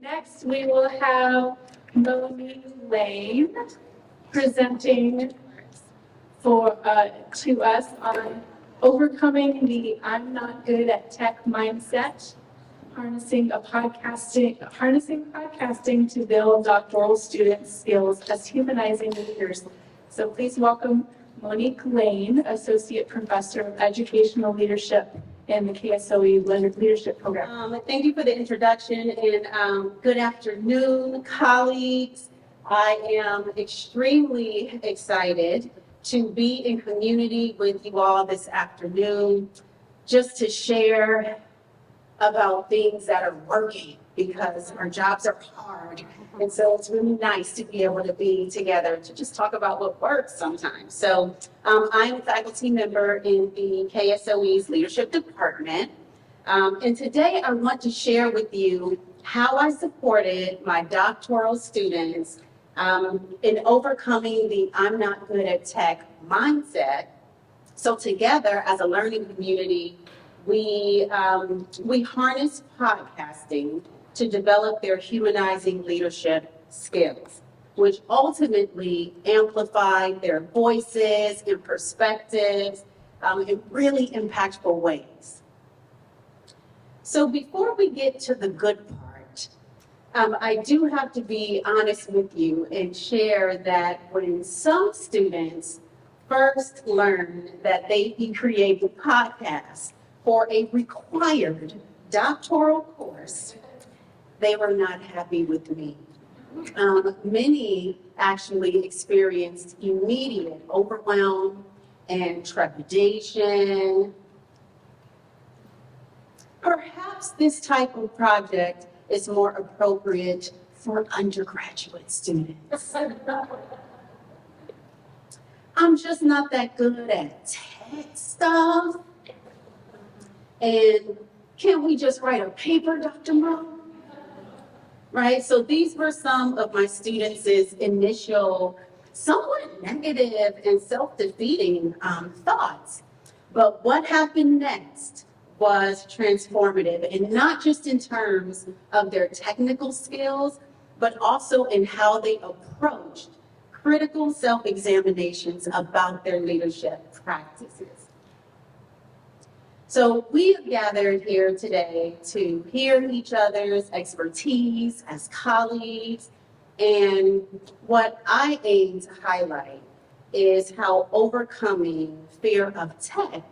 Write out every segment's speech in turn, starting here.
Next, we will have Monique Lane presenting to us on overcoming the I'm not good at tech mindset, harnessing podcasting to build doctoral student skills as humanizing leaders. So please welcome Monique Lane, Associate Professor of Educational Leadership in the KSOE Leadership Program. Thank you for the introduction, and good afternoon, colleagues. I am extremely excited to be in community with you all this afternoon, just to share about things that are working, because our jobs are hard. And so it's really nice to be able to be together to just talk about what works sometimes. So I'm a faculty member in the KSOE's Leadership Department. And today I want to share with you how I supported my doctoral students in overcoming the I'm not good at tech mindset. So together as a learning community, we harness podcasting to develop their humanizing leadership skills, which ultimately amplify their voices and perspectives in really impactful ways. So before we get to the good part, I do have to be honest with you and share that when some students first learned that they can create a podcast for a required doctoral course, they were not happy with me. Many actually experienced immediate overwhelm and trepidation. Perhaps this type of project is more appropriate for undergraduate students. I'm just not that good at tech stuff. And can't we just write a paper, Dr. Mo? Right, so these were some of my students' initial, somewhat negative and self-defeating thoughts. But what happened next was transformative, and not just in terms of their technical skills, but also in how they approached critical self-examinations about their leadership practices. So we have gathered here today to hear each other's expertise as colleagues, and what I aim to highlight is how overcoming fear of tech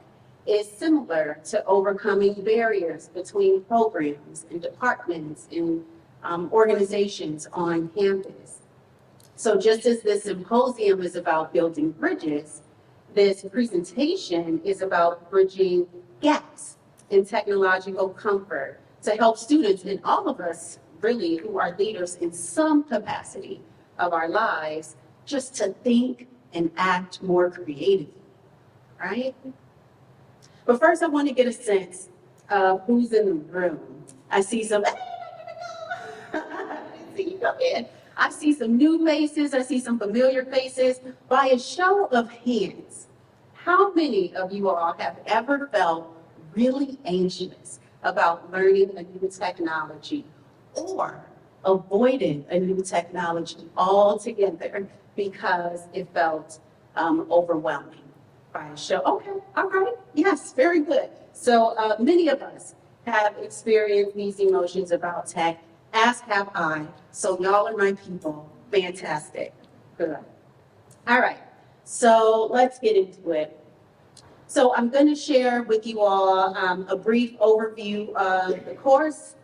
is similar to overcoming barriers between programs and departments and organizations on campus. So just as this symposium is about building bridges, this presentation is about bridging gaps in technological comfort to help students and all of us really who are leaders in some capacity of our lives just to think and act more creatively, right? But first I want to get a sense of who's in the room. I see some, I see you come in. I see some new faces, I see some familiar faces. By a show of hands, how many of you all have ever felt really anxious about learning a new technology or avoided a new technology altogether because it felt overwhelming? By a show, okay, all right, yes, very good. So many of us have experienced these emotions about tech, as have I. So y'all are my people, fantastic, good. All right, so let's get into it. So I'm going to share with you all a brief overview of the course,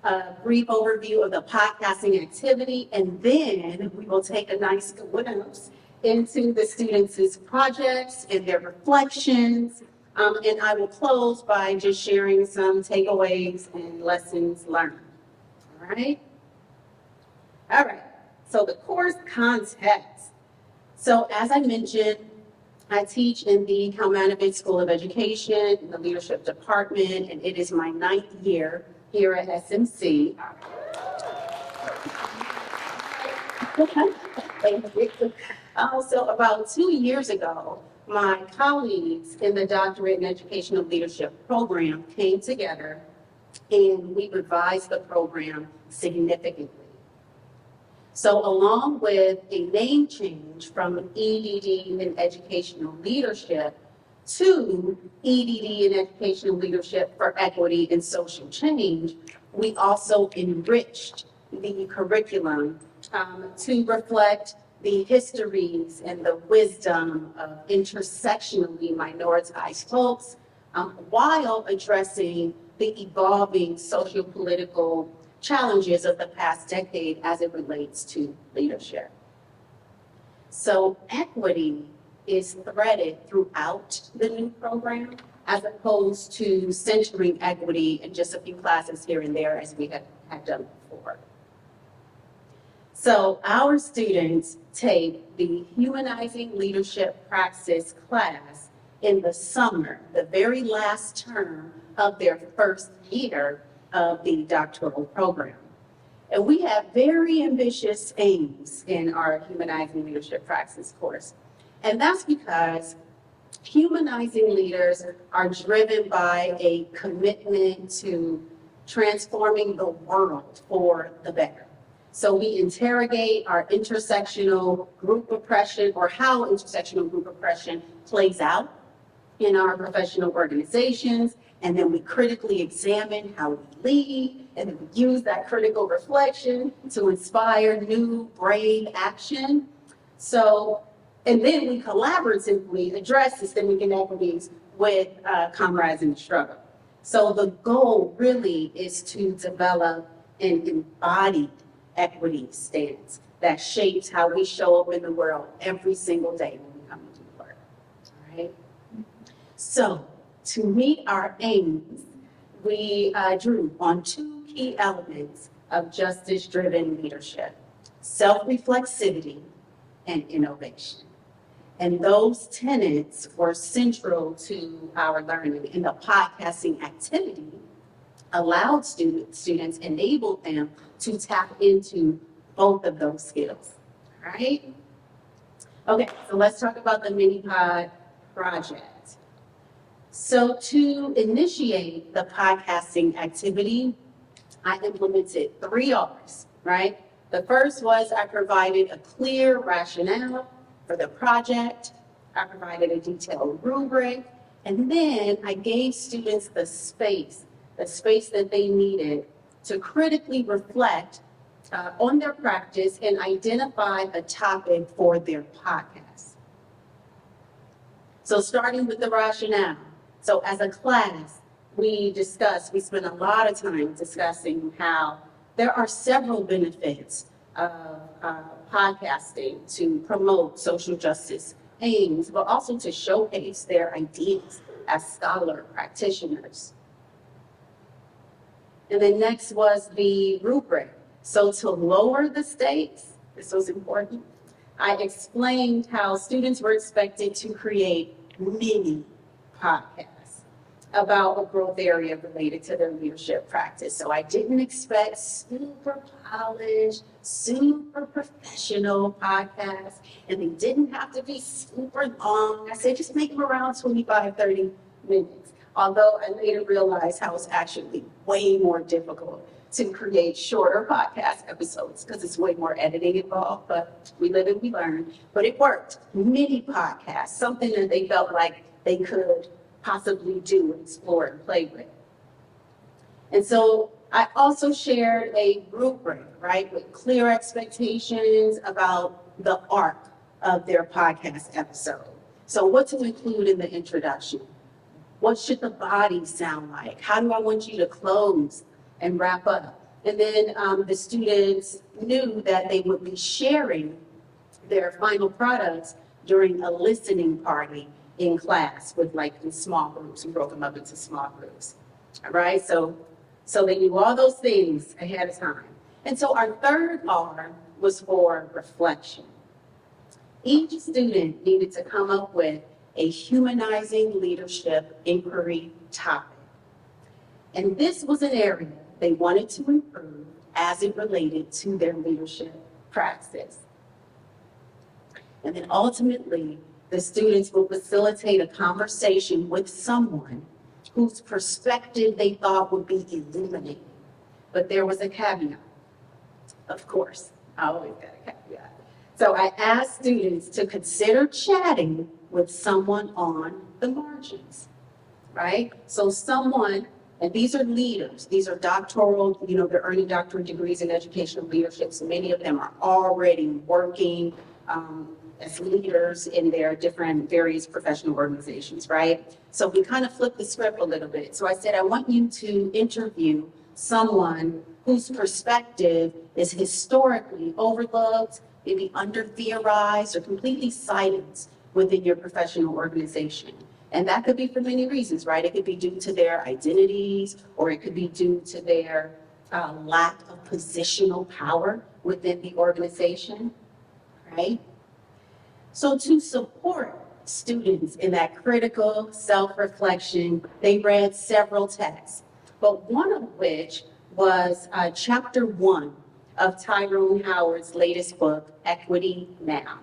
a brief overview of the podcasting activity, and then we will take a nice glimpse into the students' projects and their reflections. And I will close by just sharing some takeaways and lessons learned. All right? All right, so the course context. So as I mentioned, I teach in the Kalmanovich School of Education in the Leadership Department, and it is my 9th year here at SMC. Thank you. So about 2 years ago, my colleagues in the Doctorate in Educational Leadership program came together and we revised the program significantly. So along with a name change from EDD in Educational Leadership to EDD in Educational Leadership for Equity and Social Change, we also enriched the curriculum to reflect the histories and the wisdom of intersectionally minoritized folks, while addressing the evolving socio-political challenges of the past decade as it relates to leadership. So equity is threaded throughout the new program, as opposed to centering equity in just a few classes here and there as we had done before. So our students take the Humanizing Leadership Praxis class in the summer, the very last term of their first year of the doctoral program. And we have very ambitious aims in our Humanizing Leadership Praxis course. And that's because humanizing leaders are driven by a commitment to transforming the world for the better. So we interrogate our intersectional group oppression, or how intersectional group oppression plays out in our professional organizations, and then we critically examine how we lead, and then we use that critical reflection to inspire new, brave action. So, and then we collaboratively address systemic inequities with comrades in the struggle. So the goal really is to develop an embodied equity stance that shapes how we show up in the world every single day when we come into work. All right? So, to meet our aims, we drew on two key elements of justice-driven leadership: self-reflexivity and innovation. And those tenets were central to our learning, and the podcasting activity allowed students, enabled them to tap into both of those skills, all right? Okay, so let's talk about the mini-pod project. So to initiate the podcasting activity, I implemented 3 R's, right? The first was I provided a clear rationale for the project. I provided a detailed rubric, and then I gave students the space that they needed to critically reflect on their practice and identify a topic for their podcast. So starting with the rationale. So as a class, we spent a lot of time discussing how there are several benefits of podcasting to promote social justice aims, but also to showcase their ideas as scholar practitioners. And then next was the rubric. So to lower the stakes, this was important, I explained how students were expected to create mini podcasts about a growth area related to their leadership practice. So I didn't expect super polished, super professional podcasts, and they didn't have to be super long. I said, just make them around 25, 30 minutes. Although I later realized how it's actually way more difficult to create shorter podcast episodes because it's way more editing involved, but we live and we learn. But it worked. Mini podcasts, something that they felt like they could possibly do and explore and play with. And so I also shared a rubric, right, with clear expectations about the arc of their podcast episode. So what to include in the introduction? What should the body sound like? How do I want you to close and wrap up? And then the students knew that they would be sharing their final products during a listening party in class with in small groups. We broke them up into small groups. All right, so they knew all those things ahead of time. And so our third R was for reflection. Each student needed to come up with a humanizing leadership inquiry topic. And this was an area they wanted to improve as it related to their leadership practice. And then ultimately, the students will facilitate a conversation with someone whose perspective they thought would be illuminating. But there was a caveat. Of course, I always got a caveat. So I asked students to consider chatting with someone on the margins, right? So someone, and these are leaders, these are doctoral, they're earning doctorate degrees in educational leadership. So many of them are already working as leaders in their different various professional organizations, right? So we kind of flipped the script a little bit. So I said, I want you to interview someone whose perspective is historically overlooked, maybe under-theorized, or completely silenced within your professional organization. And that could be for many reasons, right? It could be due to their identities, or it could be due to their lack of positional power within the organization, right? So to support students in that critical self-reflection, they read several texts, but one of which was chapter 1 of Tyrone Howard's latest book, Equity Now.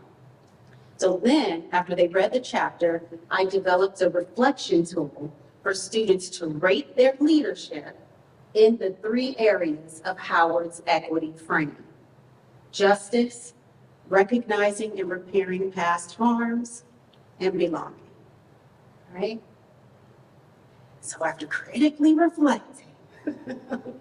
So then, after they read the chapter, I developed a reflection tool for students to rate their leadership in the 3 areas of Howard's equity frame: justice, recognizing and repairing past harms, and belonging, right? So after critically reflecting,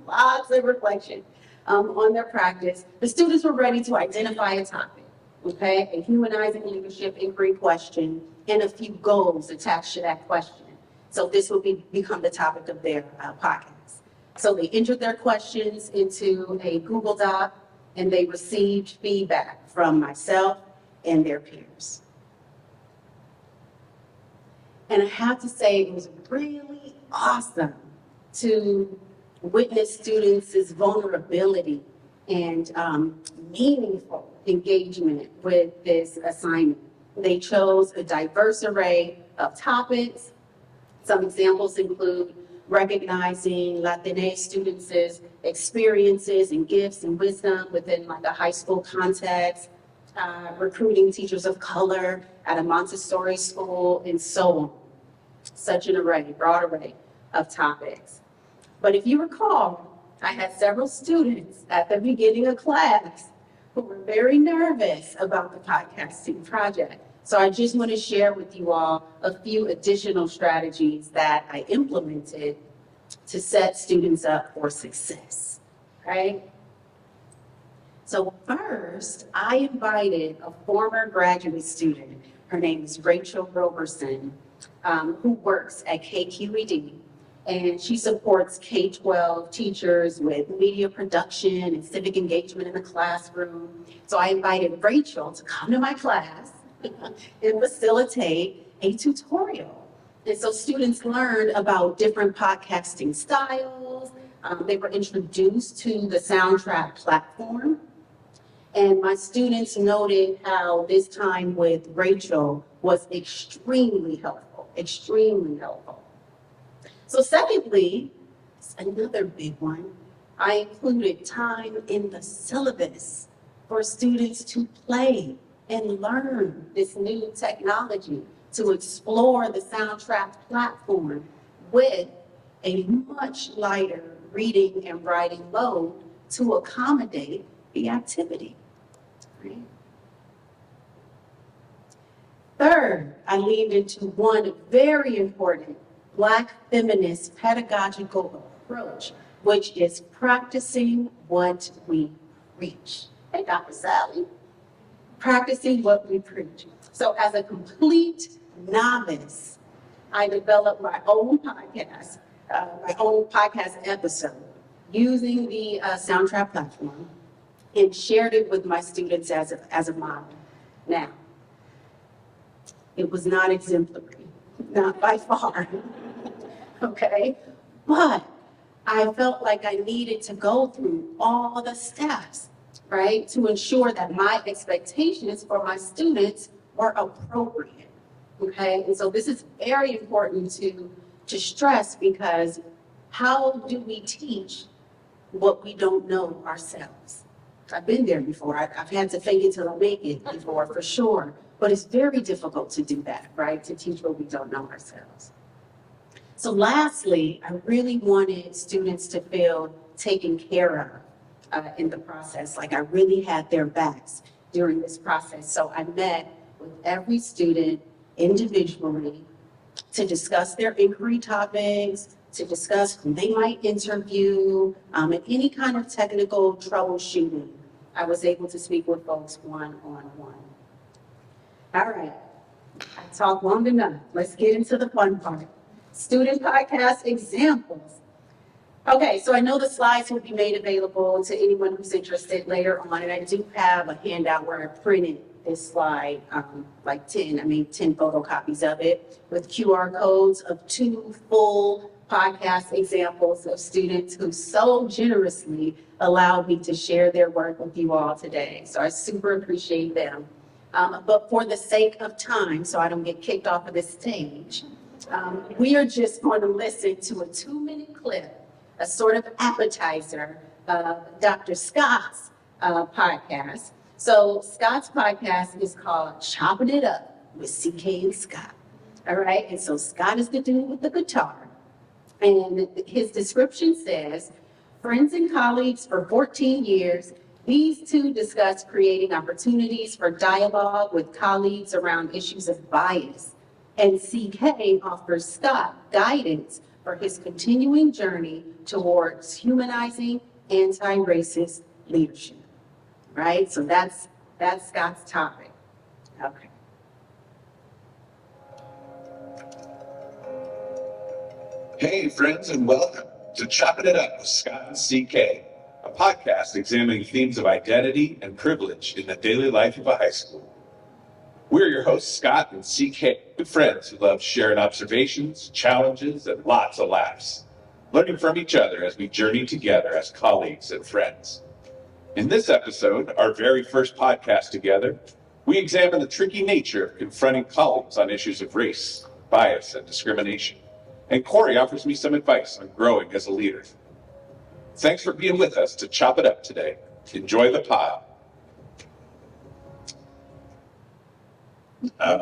lots of reflection on their practice, the students were ready to identify a topic, okay? A humanizing leadership inquiry question and a few goals attached to that question. So this will become the topic of their podcast. So they entered their questions into a Google Doc and they received feedback from myself and their peers. And I have to say, it was really awesome to witness students' vulnerability and meaningful engagement with this assignment. They chose a diverse array of topics. Some examples include recognizing Latinx students' experiences and gifts and wisdom within like a high school context, recruiting teachers of color at a Montessori school, and so on. Such an array, broad array of topics. But if you recall, I had several students at the beginning of class who were very nervous about the podcasting project. So I just want to share with you all a few additional strategies that I implemented to set students up for success, right? So first, I invited a former graduate student. Her name is Rachel Roberson, who works at KQED, and she supports K-12 teachers with media production and civic engagement in the classroom. So I invited Rachel to come to my class and facilitate a tutorial. And so students learned about different podcasting styles. They were introduced to the Soundtrack platform. And my students noted how this time with Rachel was extremely helpful, extremely helpful. So secondly, another big one, I included time in the syllabus for students to play and learn this new technology, to explore the Soundtrack platform with a much lighter reading and writing load to accommodate the activity. Right? Third, I leaned into one very important Black feminist pedagogical approach, which is practicing what we preach. Hey, Dr. Sally. Practicing what we preach. So as a complete novice, I developed my own podcast episode using the Soundtrack platform and shared it with my students as a model. Now, it was not exemplary, not by far, okay? But I felt like I needed to go through all the steps, right, to ensure that my expectations for my students were appropriate, okay? And so this is very important to stress, because how do we teach what we don't know ourselves? I've been there before. I've had to fake it till I make it before, for sure. But it's very difficult to do that, right? To teach what we don't know ourselves. So lastly, I really wanted students to feel taken care of in the process, like I really had their backs during this process. So I met with every student individually to discuss their inquiry topics, to discuss who they might interview, and any kind of technical troubleshooting. I was able to speak with folks one-on-one. All right, I talked long enough. Let's get into the fun part. Student podcast examples. Okay, so I know the slides will be made available to anyone who's interested later on, and I do have a handout where I printed this slide, like 10 photocopies of it with QR codes of 2 full podcast examples of students who so generously allowed me to share their work with you all today. So I super appreciate them. But for the sake of time, so I don't get kicked off of this stage, we are just going to listen to a 2-minute clip, a sort of appetizer of Dr. Scott's podcast. So Scott's podcast is called Chopping It Up with CK and Scott. All right, and so Scott is the dude with the guitar. And his description says, friends and colleagues for 14 years, these two discuss creating opportunities for dialogue with colleagues around issues of bias. And CK offers Scott guidance for his continuing journey towards humanizing anti-racist leadership. Right? So that's Scott's topic. Okay. Hey, friends, and welcome to Chopping It Up with Scott and CK, a podcast examining themes of identity and privilege in the daily life of a high school. We're your hosts, Scott and CK, good friends who love sharing observations, challenges, and lots of laughs, learning from each other as we journey together as colleagues and friends. In this episode, our very first podcast together, we examine the tricky nature of confronting colleagues on issues of race, bias, and discrimination. And Corey offers me some advice on growing as a leader. Thanks for being with us to chop it up today. Enjoy the pod.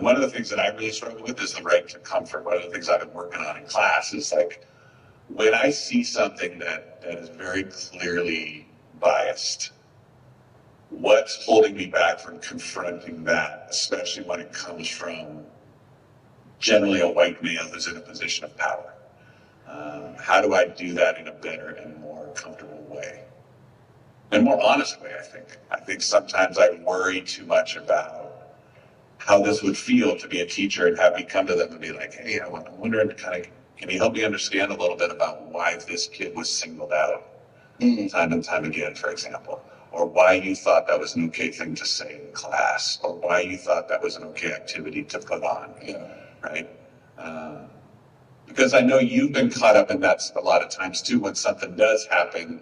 One of the things that I really struggle with is the right to comfort. One of the things I've been working on in class is like, when I see something that is very clearly biased, what's holding me back from confronting that, especially when it comes from generally a white male who's in a position of power? How do I do that in a better and more comfortable way? And more honest way, I think. I think sometimes I worry too much about how this would feel to be a teacher and have me come to them and be like, hey, I'm wondering, can you help me understand a little bit about why this kid was singled out time and time again, for example? Or why you thought that was an okay thing to say in class, or why you thought that was an okay activity to put on, right? Because I know you've been caught up in that a lot of times too, when something does happen,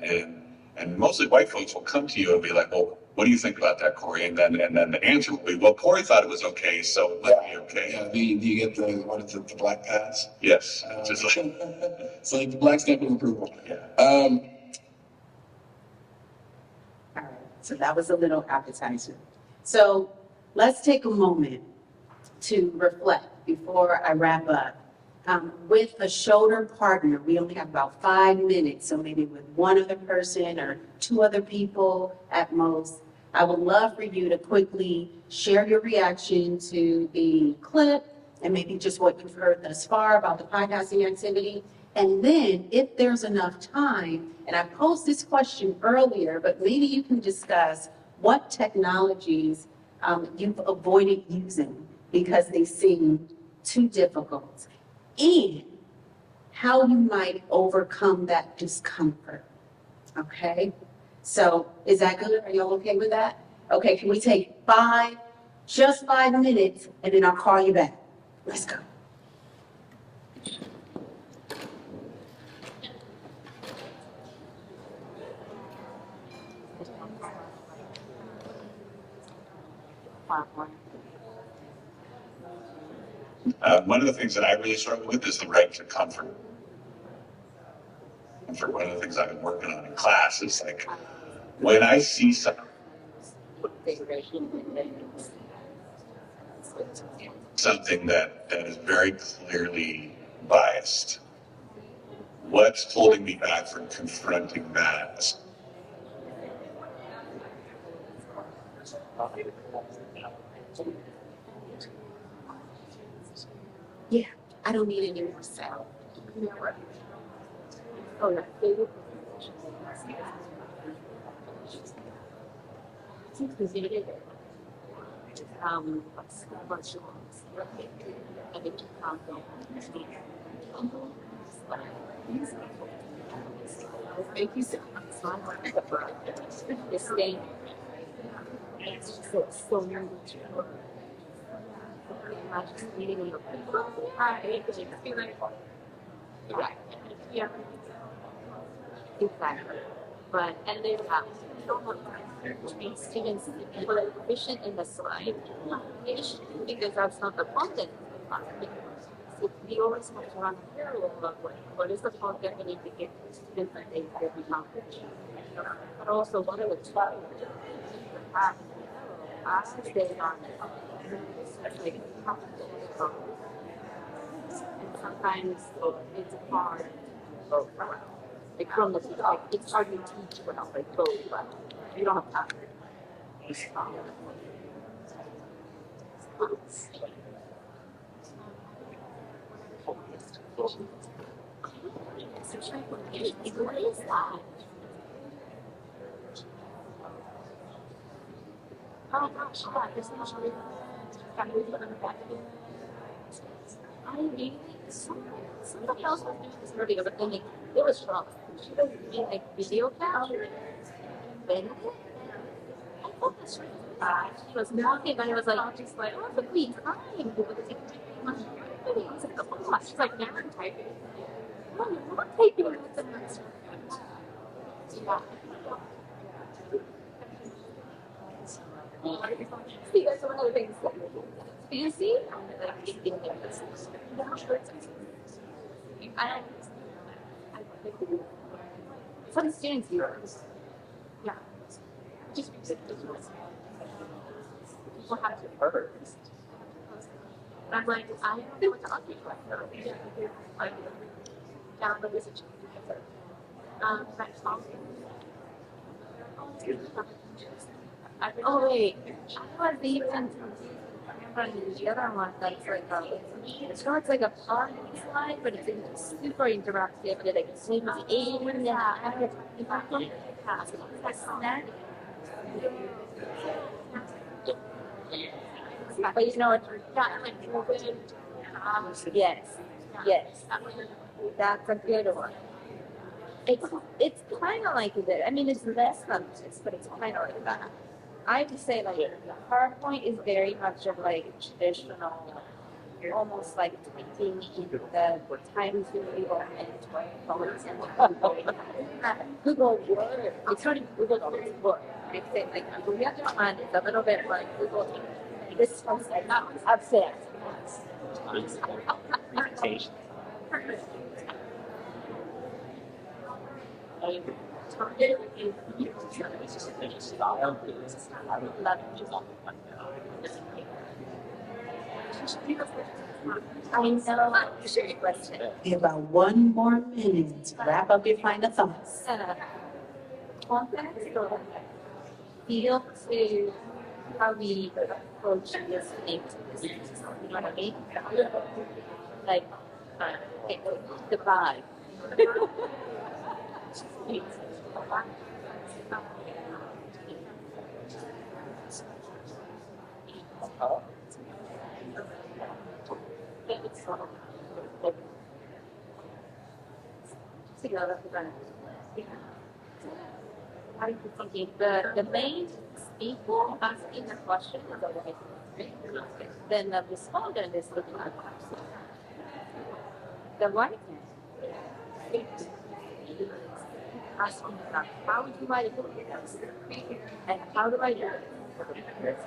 and mostly white folks will come to you and be like, well, what do you think about that, Corey? And then the answer will be, well, Corey thought it was okay, so it must be okay. Yeah, do you get the black pass? Yes. Just like, So like the black stamp of approval. yeah. All right, so that was a little appetizer. So let's take a moment to reflect before I wrap up. With a shoulder partner, we only have about 5 minutes, so maybe with one other person or 2 other people at most. I would love for you to quickly share your reaction to the clip and maybe just what you've heard thus far about the podcasting activity. And then if there's enough time, and I posed this question earlier, but maybe you can discuss what technologies you've avoided using because they seem too difficult, and how you might overcome that discomfort. Okay? So is that good? Are y'all okay with that? Okay, can we take just 5 minutes, and then I'll call you back. Let's go. One of the things that I really struggle with is the right to comfort. One of the things I've been working on in class is like, when I see something that is very clearly biased, What's holding me back from confronting that? Yeah, I don't need any more salad. Oh, yeah. Thank you so much. This thing. It's so much. Right. Yeah. Exactly. But and then students were efficient in the slide because that's not the content. So we always have to run a parallel of what is the content we need to get to students that they accomplish. But also what are the challenges that as they are like and sometimes it's hard both around. Like from the like it's hard to teach well, like both well. You don't have time. What is that? Oh gosh, yeah, there's no I really somebody else was doing this earlier, but then it was wrong. She was doing like video capture. Then I thought this was she was walking and it was like just like oh but we time it's like oh gosh, she's like never typing. No, you're not typing with the next yeah. See, that's one of the things that you see. I don't. Some students use. Yeah. Just people have to first. I'm like, I don't know what to argue with. Like, down the message. Oh wait, I was even the other one that's like it's like a party slide, but it's super interactive and it like zooms in and out. But you know it's not like yes, that's a good one. It's kind of like that. I mean, it's less than this, but it's kind of like that. I would say like PowerPoint is very much of like traditional, almost like taking the time to Google and Google Word. It's not even Google Word. I say like the other one is a little bit like Google. This one's like upset. I know. We have about 1 more minute to wrap up your final thoughts. Feel to how we approach this thing. You know what I mean? Like, the vibe. I'm thinking the main speaker asking the question is the right thing. Then the respondent is looking at the right thing. Asking about how do I do this and how do I do it?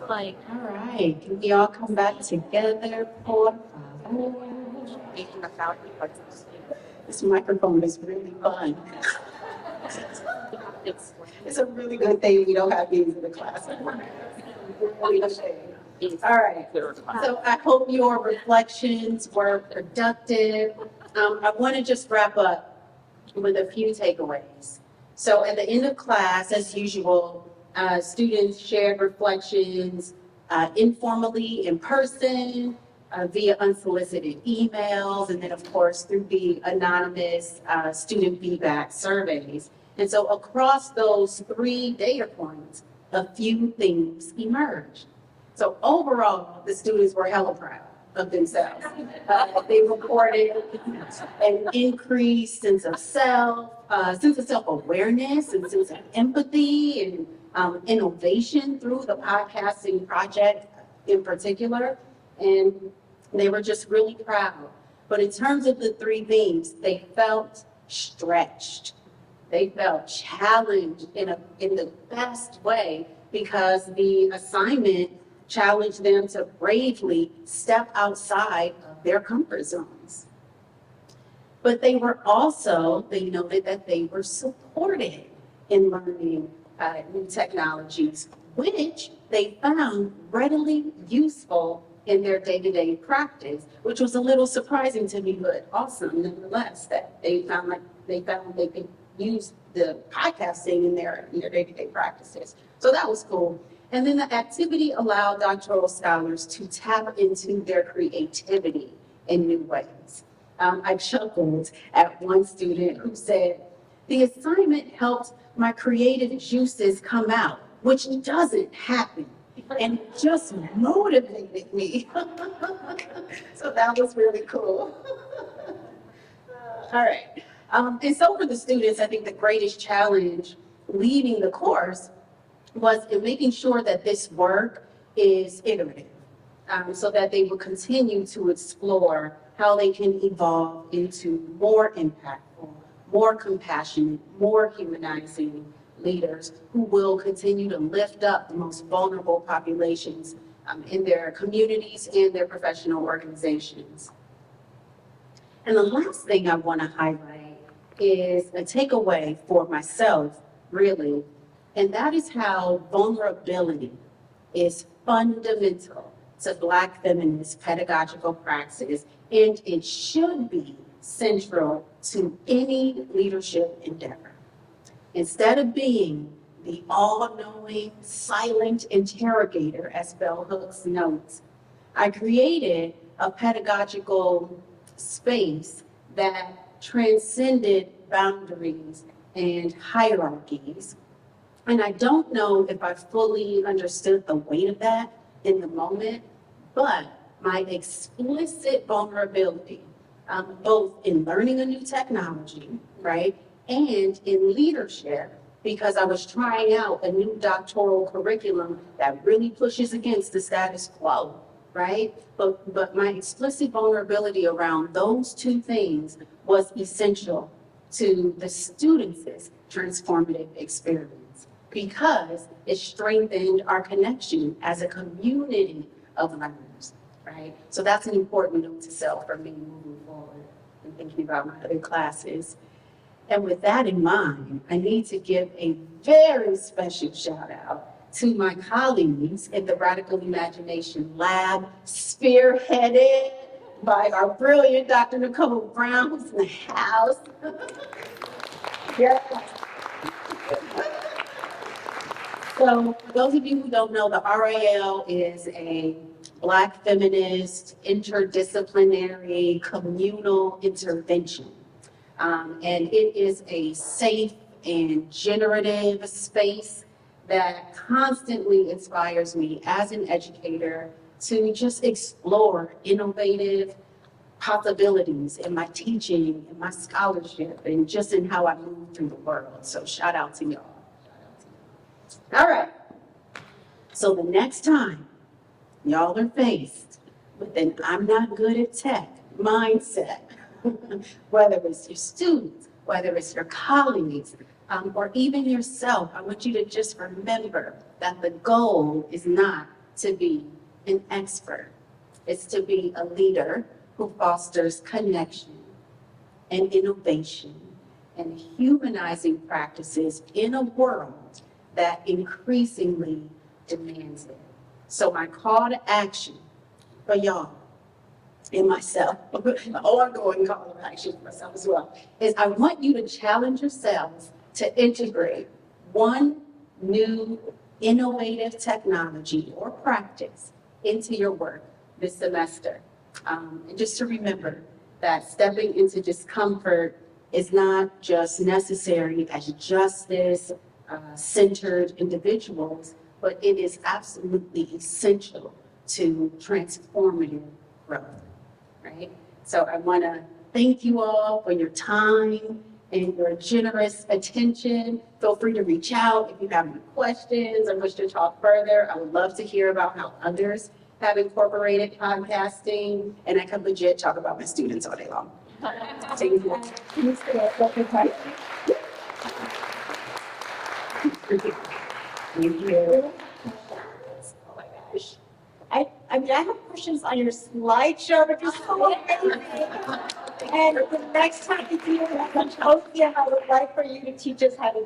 Like, all right, can we all come back together? Por favor. This microphone is really fun. It's a really good thing we don't have these in the class. All right. So I hope your reflections were productive. I want to just wrap up with a few takeaways. So at the end of class, as usual, students shared reflections informally in person, via unsolicited emails, and then of course through the anonymous student feedback surveys. And so across those 3 data points, a few themes emerged. So overall, the students were hella proud of themselves. They reported an increased sense of self-awareness, and sense of empathy, and innovation through the podcasting project in particular. And they were just really proud. But in terms of the 3 themes, they felt stretched. They felt challenged in the best way, because the assignment challenged them to bravely step outside of their comfort zones. But they noted that they were supported in learning new technologies, which they found readily useful in their day-to-day practice, which was a little surprising to me, but awesome nonetheless, that they found they could use the podcasting in their day-to-day practices. So that was cool. And then the activity allowed doctoral scholars to tap into their creativity in new ways. I chuckled at one student who said, "The assignment helped my creative juices come out, which doesn't happen, and it just motivated me." So that was really cool. All right. And so for the students, I think the greatest challenge leading the course was in making sure that this work is iterative, so that they will continue to explore how they can evolve into more impactful, more compassionate, more humanizing leaders who will continue to lift up the most vulnerable populations in their communities and their professional organizations. And the last thing I want to highlight is a takeaway for myself, really, and that is how vulnerability is fundamental to Black feminist pedagogical praxis, and it should be central to any leadership endeavor. Instead of being the all-knowing, silent interrogator, as Bell Hooks notes, I created a pedagogical space that transcended boundaries and hierarchies. And I don't know if I fully understood the weight of that in the moment, but my explicit vulnerability, both in learning a new technology, right, and in leadership, because I was trying out a new doctoral curriculum that really pushes against the status quo, right? But my explicit vulnerability around those 2 things was essential to the students' transformative experience, because it strengthened our connection as a community of learners, right? So that's an important note to self for me moving forward and thinking about my other classes. And with that in mind, I need to give a very special shout out to my colleagues in the Radical Imagination Lab, spearheaded by our brilliant Dr. Nicole Brown, who's in the house. Yeah. So for those of you who don't know, the RIL is a Black feminist, interdisciplinary, communal intervention. And it is a safe and generative space that constantly inspires me as an educator to just explore innovative possibilities in my teaching, in my scholarship, and just in how I move through the world. So shout out to y'all. All right. So the next time y'all are faced with an "I'm not good at tech" mindset, whether it's your students, whether it's your colleagues, or even yourself, I want you to just remember that the goal is not to be an expert. It's to be a leader who fosters connection and innovation and humanizing practices in a world that increasingly demands it. So my call to action for y'all and myself, ongoing call to action for myself as well, is I want you to challenge yourselves to integrate one new innovative technology or practice into your work this semester. And just to remember that stepping into discomfort is not just necessary as justice centered individuals, but it is absolutely essential to transformative growth, right? So I want to thank you all for your time and your generous attention. Feel free to reach out if you have any questions or wish to talk further. I would love to hear about how others have incorporated podcasting, and I can legit talk about my students all day long. Thank you. Thank you. Oh my gosh. I mean, I have questions on your slideshow, but you're so amazing. And the next time you do a symposium, I would like for you to teach us how to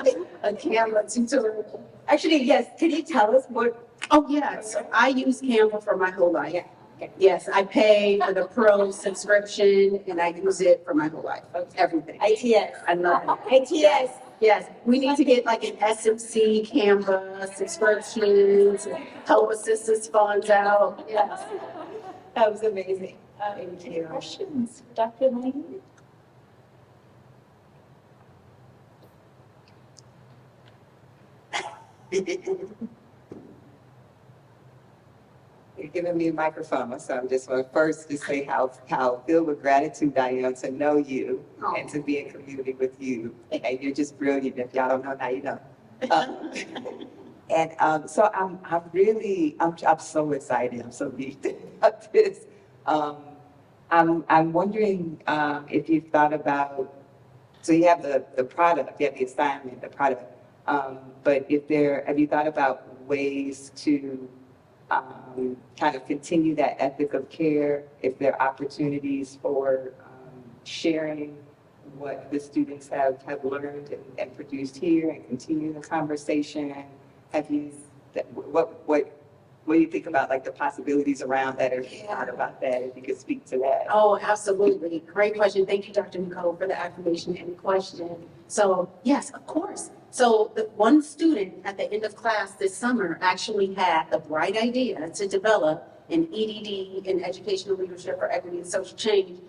do A camera tutorial. Actually, yes, can you tell us what? Oh, yeah, so I use Canva for my whole life. Yes, I pay for the pro subscription and I use it for my whole life, everything. ITS. I love it. ITS. Yes, we need to get like an SMC Canva subscriptions, help assistance funds out. Yes. That was amazing. Thank you. Questions, Dr. Lane? You're giving me a microphone, so I'm just want first to say how filled with gratitude I am to know you and to be in community with you. And you're just brilliant. If y'all don't know, now you know. So I'm so excited. I'm so geeked about this. I'm wondering if you've thought about. So you have the product, you have the assignment, the product. But have you thought about ways to kind of continue that ethic of care, if there are opportunities for sharing what the students have learned and produced here and continue the conversation? Have you, what do you think about like the possibilities around that, or if you thought about that, if you could speak to that? Oh, absolutely. Great question. Thank you, Dr. Nicole, for the affirmation and question. So yes, of course. So the one student at the end of class this summer actually had the bright idea to develop an EDD in Educational Leadership for Equity and Social Change,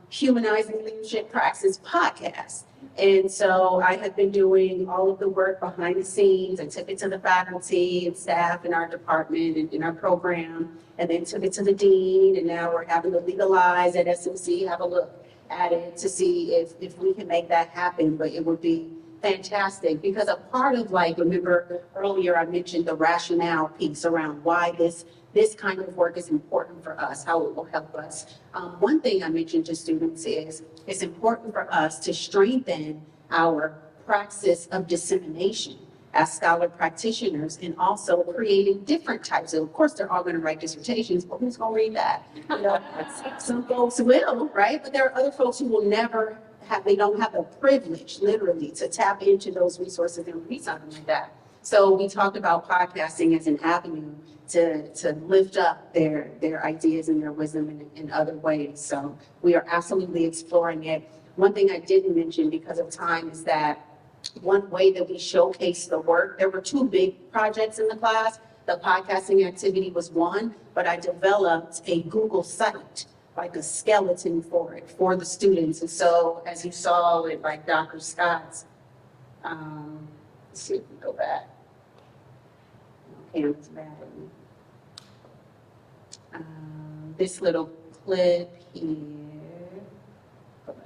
Humanizing Leadership Praxis podcast. And so I have been doing all of the work behind the scenes. I took it to the faculty and staff in our department and in our program, and then took it to the dean. And now we're having to legalize at SMC, have a look at it to see if we can make that happen. But it would be fantastic, because a part of, like, remember earlier I mentioned the rationale piece around why this kind of work is important for us, how it will help us. One thing I mentioned to students is it's important for us to strengthen our praxis of dissemination as scholar practitioners, and also creating different types of course, they're all going to write dissertations, but who's going to read that? You know, some folks will, right? But there are other folks who will never they don't have the privilege, literally, to tap into those resources and read something like that. So we talked about podcasting as an avenue to lift up their ideas and their wisdom in other ways. So we are absolutely exploring it. One thing I didn't mention because of time is that one way that we showcase the work, there were two big projects in the class. The podcasting activity was one, but I developed a Google site, like a skeleton for it, for the students. And so as you saw with like Dr. Scott's, let's see if we go back. Camera's bad. This little clip here. Go back.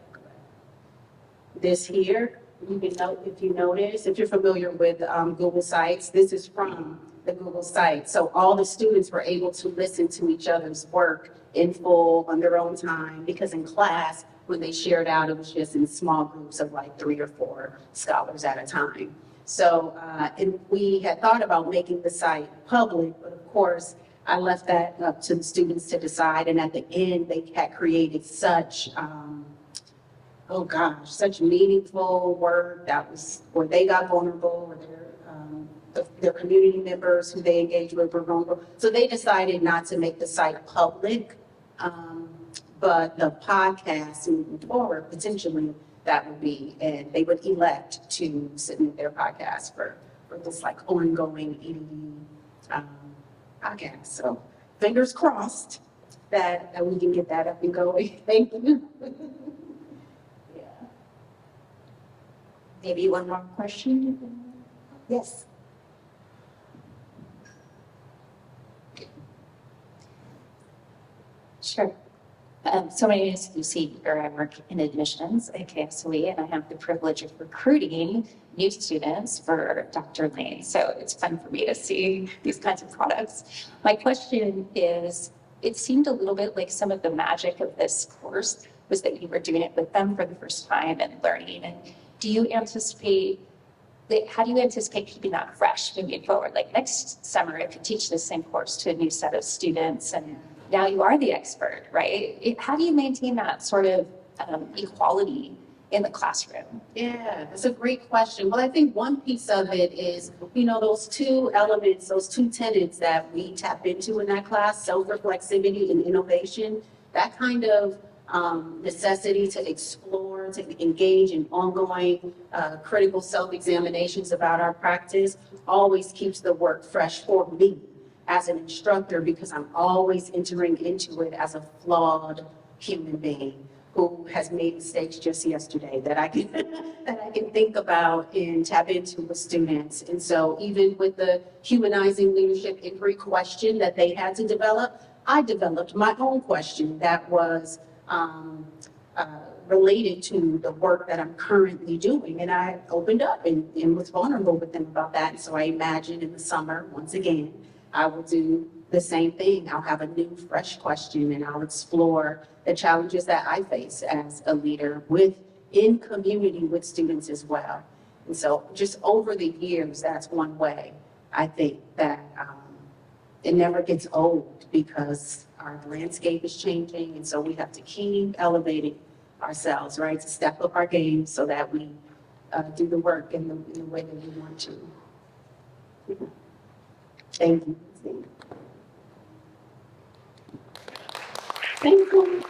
This here, you can note, if you notice, if you're familiar with Google Sites, this is from the Google site. So all the students were able to listen to each other's work in full on their own time, because in class, when they shared out, it was just in small groups of like 3 or 4 scholars at a time. So, and we had thought about making the site public, but of course, I left that up to the students to decide. And at the end, they had created such, such meaningful work that was where they got vulnerable, where their community members who they engage with were vulnerable. So they decided not to make the site public. But the podcast moving forward, potentially that would be, and they would elect to submit their podcast for this like ongoing EDU podcast. So fingers crossed that we can get that up and going. Thank you. Yeah. Maybe one more question? Yes. Sure. So my name is Lucy, or I work in admissions at KSOE, and I have the privilege of recruiting new students for Dr. Lane. So it's fun for me to see these kinds of products. My question is, it seemed a little bit like some of the magic of this course was that you were doing it with them for the first time and learning. And do you anticipate, how do you anticipate keeping that fresh moving forward? Like next summer, if you teach the same course to a new set of students and now you are the expert, right? How do you maintain that sort of equality in the classroom? Yeah, that's a great question. Well, I think one piece of it is, those two elements, those two tenets that we tap into in that class, self-reflexivity and innovation, that kind of necessity to explore, to engage in ongoing critical self-examinations about our practice always keeps the work fresh for me as an instructor, because I'm always entering into it as a flawed human being who has made mistakes just yesterday that I can think about and tap into with students. And so even with the Humanizing Leadership Inquiry question that they had to develop, I developed my own question that was related to the work that I'm currently doing. And I opened up and was vulnerable with them about that. And so I imagine in the summer, once again, I will do the same thing. I'll have a new, fresh question, and I'll explore the challenges that I face as a leader in community with students as well. And so just over the years, that's one way I think that it never gets old, because our landscape is changing. And so we have to keep elevating ourselves, right? To step up our game so that we do the work in the way that we want to. Thank you. Thank you.